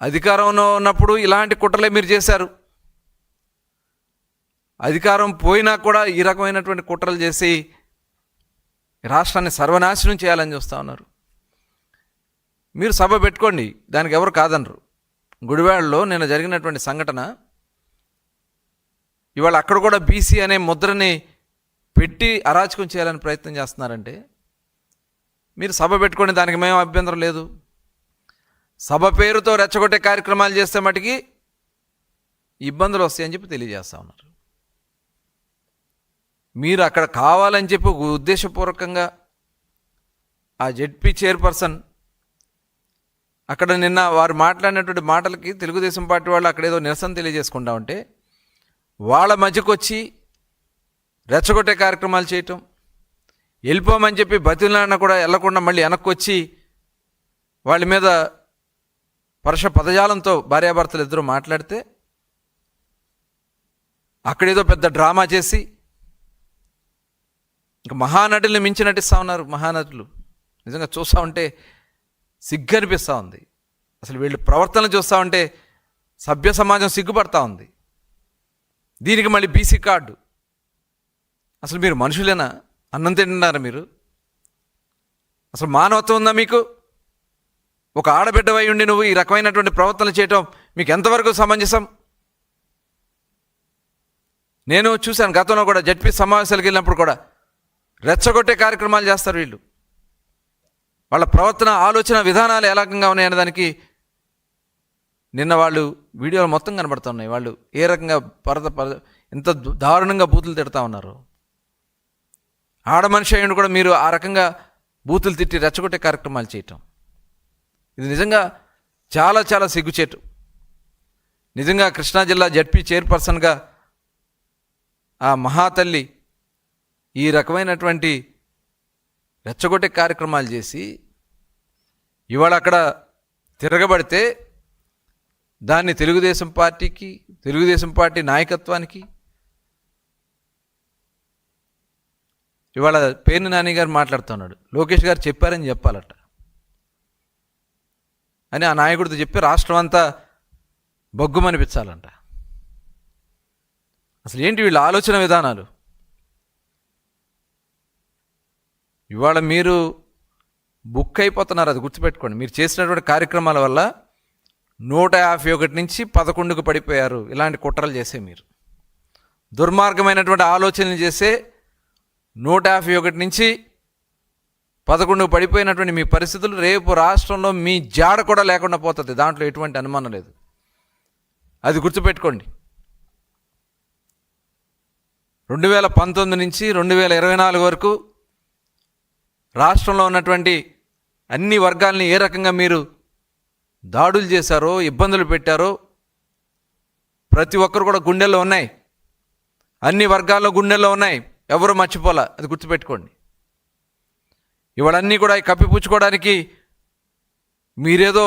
అధికారంలో ఉన్నప్పుడు ఇలాంటి కుట్రలే మీరు చేశారు. అధికారం పోయినా కూడా ఈ రకమైనటువంటి కుట్రలు చేసి రాష్ట్రాన్ని సర్వనాశనం చేయాలని చూస్తూ ఉన్నారు. మీరు సభ పెట్టుకోండి, దానికి ఎవరు కాదనరు. గుడివాడలో నిన్న జరిగినటువంటి సంఘటన, ఇవాళ అక్కడ కూడా బీసీ అనే ముద్రని పెట్టి అరాచకం చేయాలని ప్రయత్నం చేస్తున్నారంటే మీరు సభ పెట్టుకోండి, దానికి మేము అభ్యంతరం లేదు. సభ పేరుతో రెచ్చగొట్టే కార్యక్రమాలు చేస్తే మటుకి ఇబ్బందులు వస్తాయని చెప్పి తెలియజేస్తూ ఉన్నారు. మీరు అక్కడ కావాలని చెప్పి ఉద్దేశపూర్వకంగా ఆ జెడ్పీ చైర్పర్సన్ అక్కడ నిన్న వారు మాట్లాడినటువంటి మాటలకి తెలుగుదేశం పార్టీ వాళ్ళు అక్కడ ఏదో నిరసన తెలియజేసుకుంటా ఉంటే వాళ్ళ మధ్యకు వచ్చి రెచ్చగొట్టే కార్యక్రమాలు చేయటం, వెళ్ళిపోమని చెప్పి బతిలాడినా కూడా వెళ్ళకుండా మళ్ళీ వెనక్కి వచ్చి వాళ్ళ మీద పరుష పదజాలంతో భార్యాభర్తలు ఇద్దరు మాట్లాడితే అక్కడేదో పెద్ద డ్రామా చేసి ఇంకా మహానటుల్ని మించి నటిస్తూ ఉన్నారు. మహానటులు నిజంగా చూస్తూ ఉంటే సిగ్గు అనిపిస్తూ ఉంది. అసలు వీళ్ళు ప్రవర్తన చూస్తూ ఉంటే సభ్య సమాజం సిగ్గుపడతా ఉంది. దీనికి మళ్ళీ బీసీ కార్డు. అసలు మీరు మనుషులేనా? అన్నం తింటున్నారా మీరు? అసలు మానవత్వం ఉందా మీకు? ఒక ఆడబిడ్డవై ఉండి నువ్వు ఈ రకమైనటువంటి ప్రవర్తన చేయటం మీకు ఎంతవరకు సమంజసం? నేను చూశాను గతంలో కూడా జడ్పీ సమావేశాలకు వెళ్ళినప్పుడు కూడా రెచ్చగొట్టే కార్యక్రమాలు చేస్తారు వీళ్ళు. వాళ్ళ ప్రవర్తన, ఆలోచన విధానాలు ఏ రకంగా ఉన్నాయనే దానికి నిన్న వాళ్ళు వీడియోలు మొత్తం కనబడుతున్నాయి. వాళ్ళు ఏ రకంగా ఎంత దారుణంగా బూతులు తిడతా ఉన్నారు. ఆడ మనిషి అయ్యండి కూడా మీరు ఆ రకంగా బూతులు తిట్టి రెచ్చగొట్టే కార్యక్రమాలు చేయటం, ఇది నిజంగా చాలా చాలా సిగ్గుచేటు. నిజంగా కృష్ణా జిల్లా జడ్పీ చైర్పర్సన్గా ఆ మహాతల్లి ఈ రకమైనటువంటి రెచ్చగొట్టే కార్యక్రమాలు చేసి ఇవాళ అక్కడ తిరగబడితే దాన్ని తెలుగుదేశం పార్టీకి, తెలుగుదేశం పార్టీ నాయకత్వానికి, ఇవాళ పేర్ని నాని గారు మాట్లాడుతున్నాడు, లోకేష్ గారు చెప్పారని చెప్పాలట అని ఆ నాయకుడితో చెప్పి రాష్ట్రం అంతా బొగ్గుమనిపించాలంట. అసలు ఏంటి వీళ్ళ ఆలోచన విధానాలు? ఇవాళ మీరు బుక్ అయిపోతున్నారు, అది గుర్తుపెట్టుకోండి. మీరు చేసినటువంటి కార్యక్రమాల వల్ల 151 నుంచి 11కు పడిపోయారు. ఇలాంటి కుట్రలు చేసే మీరు దుర్మార్గమైనటువంటి ఆలోచనలు చేసే 151 నుంచి 11కు పడిపోయినటువంటి మీ పరిస్థితులు రేపు రాష్ట్రంలో మీ జాడ కూడా లేకుండా పోతుంది. దాంట్లో ఎటువంటి అనుమానం లేదు, అది గుర్తుపెట్టుకోండి. 2019 నుంచి 2024 వరకు రాష్ట్రంలో ఉన్నటువంటి అన్ని వర్గాల్ని ఏ రకంగా మీరు దాడులు చేశారో, ఇబ్బందులు పెట్టారో ప్రతి ఒక్కరు కూడా గుండెల్లో ఉన్నాయి. అన్ని వర్గాల్లో గుండెల్లో ఉన్నాయి, ఎవరు మర్చిపోలా, అది గుర్తుపెట్టుకోండి. ఇవాళన్నీ కూడా కప్పిపుచ్చుకోవడానికి మీరేదో